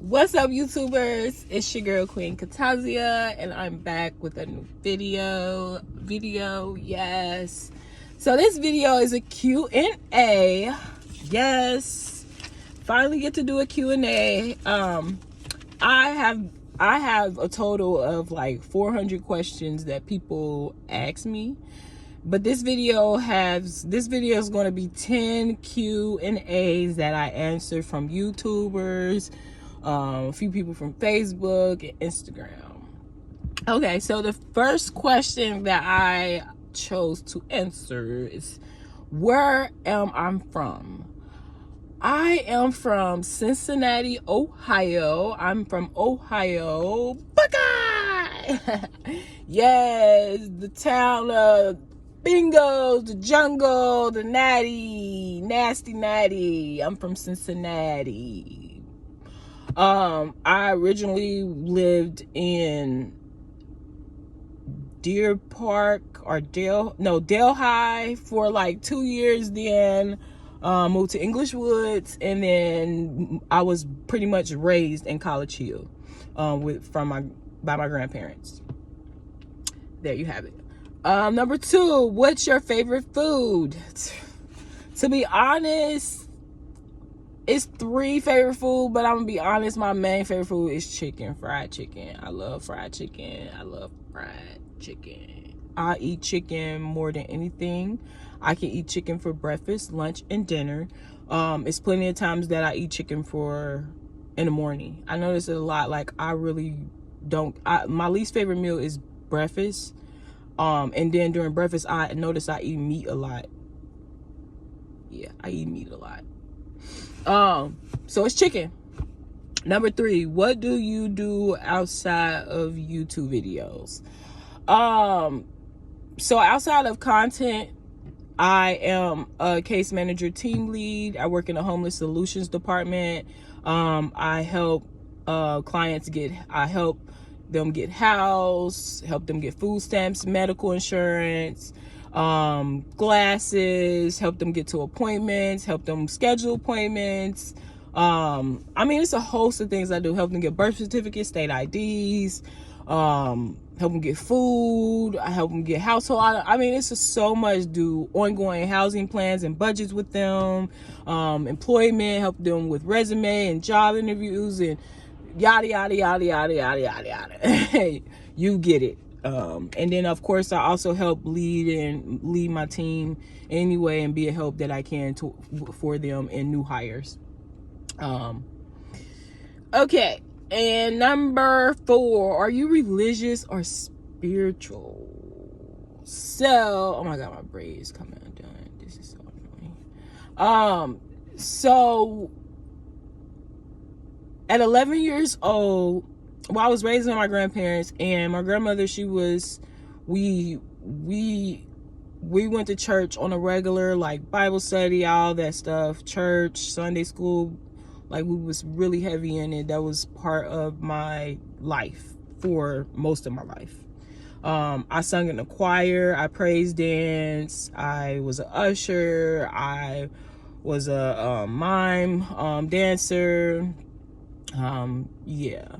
What's up, YouTubers? It's your girl QueenKatazia, and I'm back with a new video. Yes. So this video is a Q&A. Yes. Finally get to do a Q&A. I have a total of like 400 questions that people ask me. But this video is going to be 10 Q&As that I answered from YouTubers, a few people from Facebook and Instagram. Okay, so the first question that I chose to answer is, where am I from? I am from Cincinnati, Ohio. I'm from Ohio. Buckeye! Yes, the town of Bingos, the jungle, the nasty natty. I'm from Cincinnati. I originally lived in Deer Park or Delhi for like 2 years. Then moved to English Woods, and then I was pretty much raised in College Hill by my grandparents. There you have it. Number 2, what's your favorite food? To be honest, it's 3 favorite food, but I'm gonna be honest, my main favorite food is fried chicken. I love fried chicken. I eat chicken more than anything. I can eat chicken for breakfast, lunch, and dinner. It's plenty of times that I eat chicken in the morning. I notice it a lot. Like, I really don't, my least favorite meal is breakfast. And then during breakfast, I notice I eat meat a lot. Yeah, I eat meat a lot. So it's chicken. Number 3, what do you do outside of YouTube videos? So outside of content, I am a case manager, team lead. I work in the homeless solutions department. I help clients help them get housed, help them get food stamps, medical insurance, glasses, help them get to appointments, help them schedule appointments. I mean, it's a host of things I do. Help them get birth certificates, state IDs, help them get food. I help them get household. I mean, it's just so much. Do ongoing housing plans and budgets with them, employment, help them with resume and job interviews, and yada yada yada yada yada yada yada. You get it. And then of course I also help lead my team anyway, and be a help that I can for them and new hires. Okay, and number 4, are you religious or spiritual? So, oh my god, my braid is coming undone. This is so annoying. So at 11 years old, I was raised by my grandparents, and my grandmother, we went to church on a regular, like Bible study, all that stuff, church, Sunday school. Like, we was really heavy in it. That was part of my life for most of my life. I sung in the choir, I praise dance, I was an usher, I was a mime dancer. Yeah.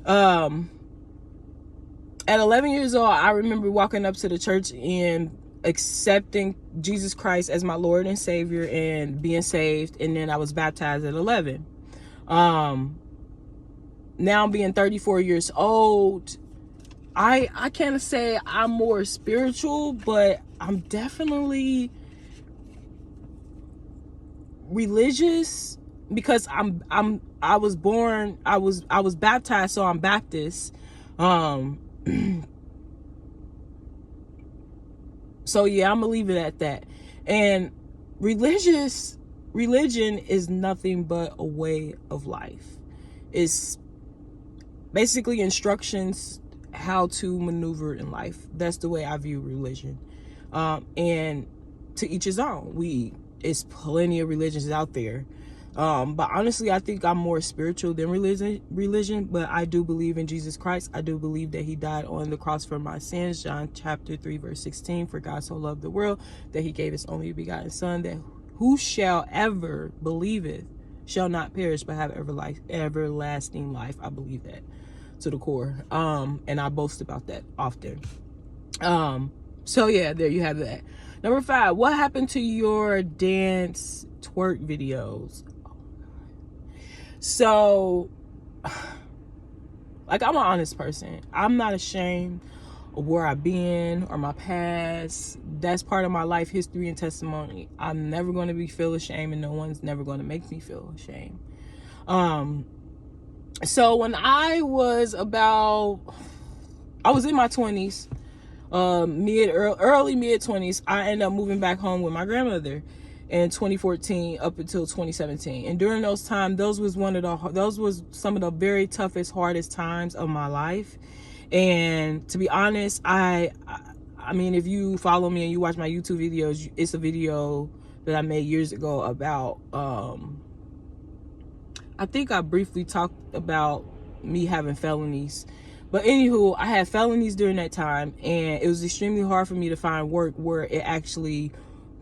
At 11 years old, I remember walking up to the church and accepting Jesus Christ as my Lord and Savior and being saved, and then I was baptized at 11. Now I'm being 34 years old, I can't say I'm more spiritual, but I'm definitely religious, because I was baptized, so I'm Baptist. So yeah, I'm gonna leave it at that. And religion is nothing but a way of life. It's basically instructions how to maneuver in life. That's the way I view religion. And to each his own. It's plenty of religions out there. But honestly, I think I'm more spiritual than religion, but I do believe in Jesus Christ. I do believe that he died on the cross for my sins. John chapter 3 verse 16, for God so loved the world that he gave his only begotten son, that whosoever believeth shall not perish but have everlasting life. I believe that to the core. And I boast about that often. So yeah, there you have that. Number 5, what happened to your dance twerk videos? So, like, I'm an honest person. I'm not ashamed of where I've been or my past. That's part of my life history and testimony. I'm never going to feel ashamed, and no one's never going to make me feel ashamed. So when I was in my 20s, early mid 20s, I ended up moving back home with my grandmother in 2014 up until 2017. And during those times, those was some of the very toughest, hardest times of my life. And to be honest, I mean, if you follow me and you watch my YouTube videos, it's a video that I made years ago about, I think I briefly talked about me having felonies. But anywho, I had felonies during that time, and it was extremely hard for me to find work where it actually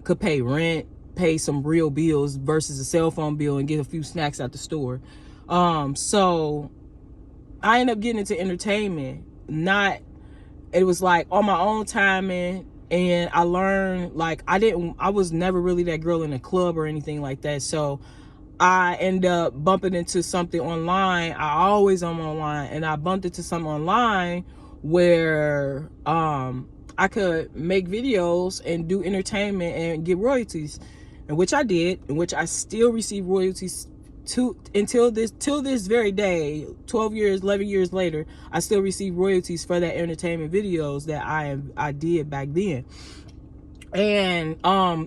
could pay rent, pay some real bills versus a cell phone bill and get a few snacks at the store. So I ended up getting into entertainment. It was like on my own timing, and I learned, like, I was never really that girl in a club or anything like that. So I end up bumping into something online. I always am online, and I bumped into something online where I could make videos and do entertainment and get royalties, and which I did, and which I still receive royalties till this very day. 12 years, 11 years later, I still receive royalties for that entertainment videos that I did back then. And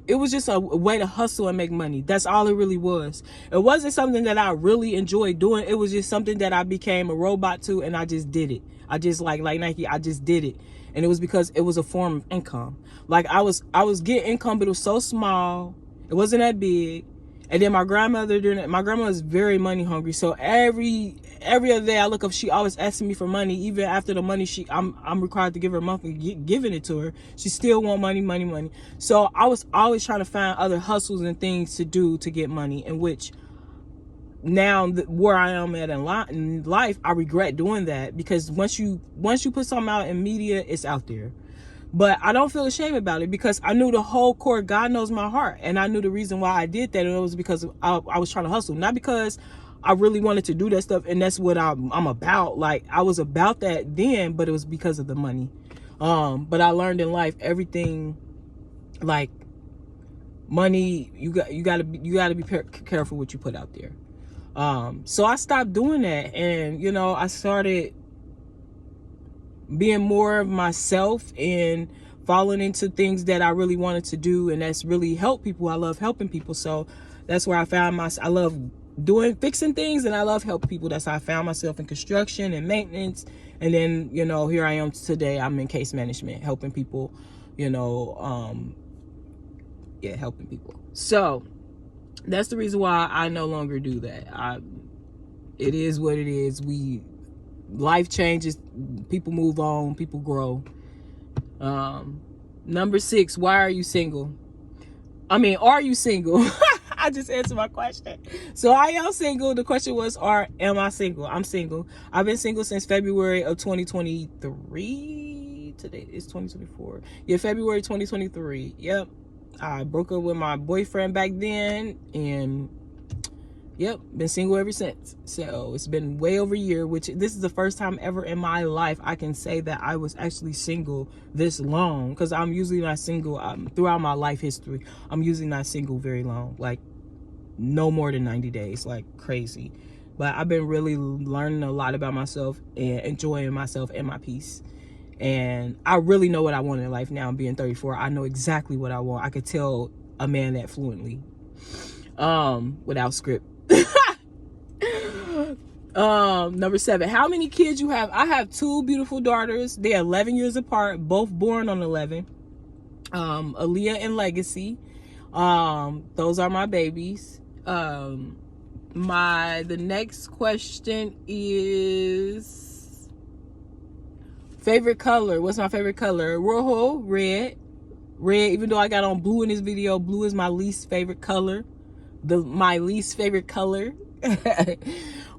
it was just a way to hustle and make money. That's all it really was. It wasn't something that I really enjoyed doing. It was just something that I became a robot to, and I just did it. I just like Nike, I just did it. And it was because it was a form of income. Like, I was getting income, but it was so small, it wasn't that big. And then my grandmother is very money hungry. So every other day I look up, she always asking me for money. Even after the money I'm required to give her monthly, giving it to her, she still want money. So I was always trying to find other hustles and things to do to get money, in which now where I am at in life, I regret doing that, because once you put something out in media, it's out there. But I don't feel ashamed about it, because I knew the whole core. God knows my heart, and I knew the reason why I did that, and it was because I was trying to hustle, not because I really wanted to do that stuff, and that's what I'm about. Like, I was about that then, but it was because of the money. But I learned in life, everything, like money, you got to be careful what you put out there. So I stopped doing that, and I started being more of myself and falling into things that I really wanted to do, and that's really help people. I love helping people, so that's where I found I love fixing things, and I love helping people. That's how I found myself in construction and maintenance, and then here I am today. I'm in case management, helping people, helping people. So that's the reason why I no longer do that. It is what it is. Life changes, people move on, people grow. Number 6, why are you single? Are you single? I just answered my question. So I am single. The question was, am I single? I'm single. I've been single since February of 2023. Today is 2024. Yeah, February 2023. Yep. I broke up with my boyfriend back then, and yep, been single ever since. So it's been way over a year, which this is the first time ever in my life I can say that I was actually single this long, because I'm usually not single throughout my life history. I'm usually not single very long, like no more than 90 days, like crazy. But I've been really learning a lot about myself and enjoying myself and my peace. And I really know what I want in life now. Being 34, I know exactly what I want. I could tell a man that fluently, without script. Number 7, how many kids you have? I have 2 beautiful daughters. They're 11 years apart, both born on 11. Aaliyah and Legacy. Those are my babies. The next question is favorite color. What's my favorite color? Rojo, red. Even though I got on blue in this video, blue is my least favorite color. my least favorite color.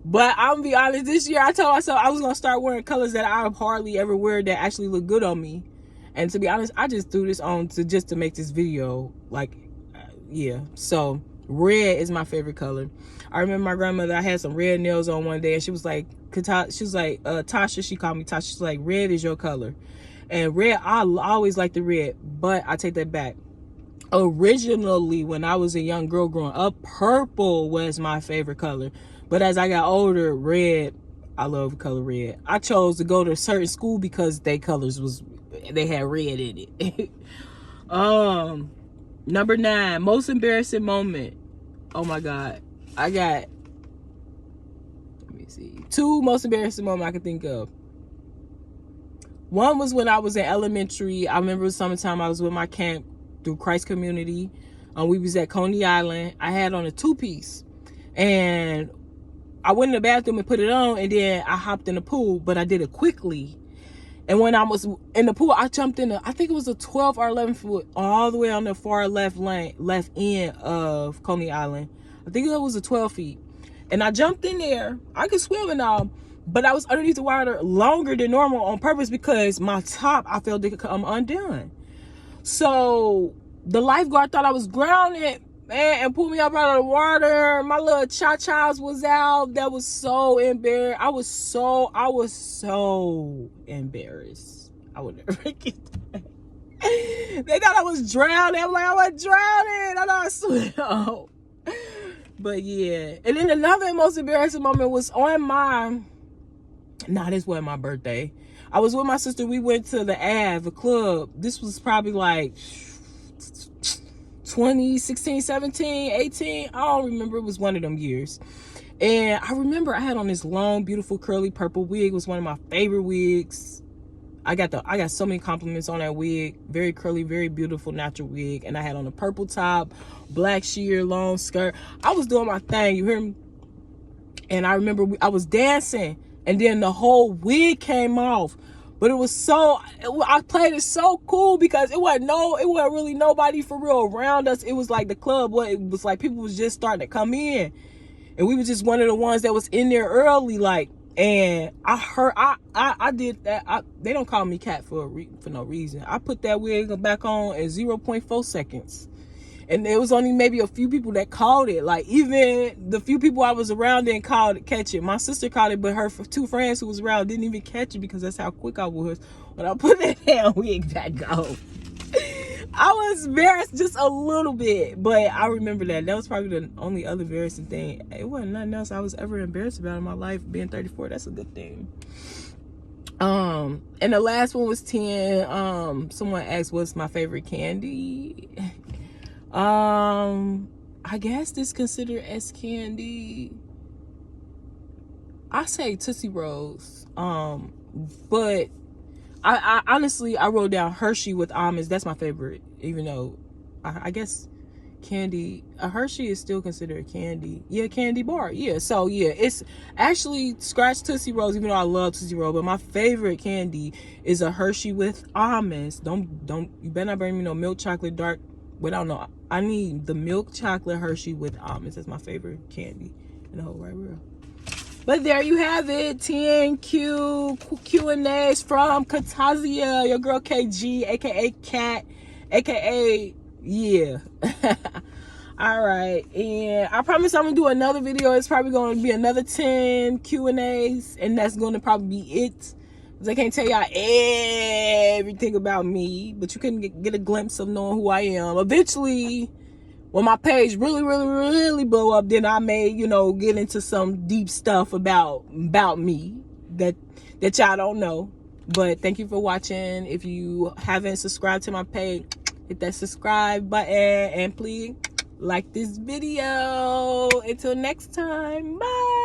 But I'm gonna be honest, this year I told myself I was gonna start wearing colors that I hardly ever wear that actually look good on me. And to be honest, I just threw this on to make this video. Like, yeah. So red is my favorite color. I remember my grandmother, I had some red nails on one day, and she was like, Tasha, she called me Tasha. She's like, red is your color. And red, I always liked the red, but I take that back. Originally, when I was a young girl growing up, purple was my favorite color. But as I got older, red, I love the color red. I chose to go to a certain school because they had red in it. Number 9, most embarrassing moment. Oh my God. Let me see. 2 most embarrassing moments I can think of. One was when I was in elementary. I remember summertime, I was with my camp through Christ Community. We was at Coney Island. I had on a 2-piece. And I went in the bathroom and put it on, and then I hopped in the pool, but I did it quickly. And when I was in the pool, I jumped in I think it was a 12 or 11 foot, all the way on the far left end of Coney Island. I think it was a 12 feet. And I jumped in there. I could swim and all, but I was underneath the water longer than normal on purpose because my top, I felt it could come undone. So the lifeguard thought I was grounded, man, and pulled me up out of the water. My little cha-chas was out. That was so embarrassed. I was so embarrassed. I would never get that. They thought I was drowning. I'm like, I was drowning. I thought I swam. But yeah. And then another most embarrassing moment was on this wasn't my birthday. I was with my sister. We went to the Ave, a club. This was probably like 2016, 17, 18. I don't remember. It was one of them years. And I remember I had on this long, beautiful, curly purple wig. It was one of my favorite wigs. I got so many compliments on that wig. Very curly, very beautiful, natural wig. And I had on a purple top, black sheer, long skirt. I was doing my thing, you hear me? And I remember I was dancing, and then the whole wig came off. But I played it so cool because it wasn't really nobody for real around us. It was like the club, it was like people was just starting to come in. And we were just one of the ones that was in there early, like, and I did that. They don't call me Cat for no reason. I put that wig back on in 0.4 seconds. And there was only maybe a few people that called it. Like, even the few people I was around didn't catch it. My sister caught it, but her 2 friends who was around didn't even catch it because that's how quick I was when I put that damn wig back on. I was embarrassed just a little bit, but I remember that. That was probably the only other embarrassing thing. It wasn't nothing else I was ever embarrassed about in my life. Being 34, that's a good thing. And the last one was 10. Someone asked what's my favorite candy. I guess this considered as candy. I say Tootsie Rolls. But I honestly, I wrote down Hershey with almonds. That's my favorite, even though I guess candy, a Hershey is still considered candy. Yeah, candy bar. Yeah, so yeah, it's actually scratch Tootsie Rolls, even though I love Tootsie Roll, but my favorite candy is a Hershey with almonds. You better not bring me no milk chocolate dark. But I don't know. I need the milk chocolate Hershey with almonds. That's my favorite candy in the whole wide world. But there you have it. 10 Q&As from Katazia, your girl KG, aka Cat, aka yeah. All right, and I promise I'm gonna do another video. It's probably gonna be another 10 Q&As, and that's gonna probably be it. I can't tell y'all everything about me, but you can get a glimpse of knowing who I am. Eventually, when my page really blow up, then I may, get into some deep stuff about me that y'all don't know. But thank you for watching. If you haven't subscribed to my page, hit that subscribe button, and please like this video. Until next time, bye.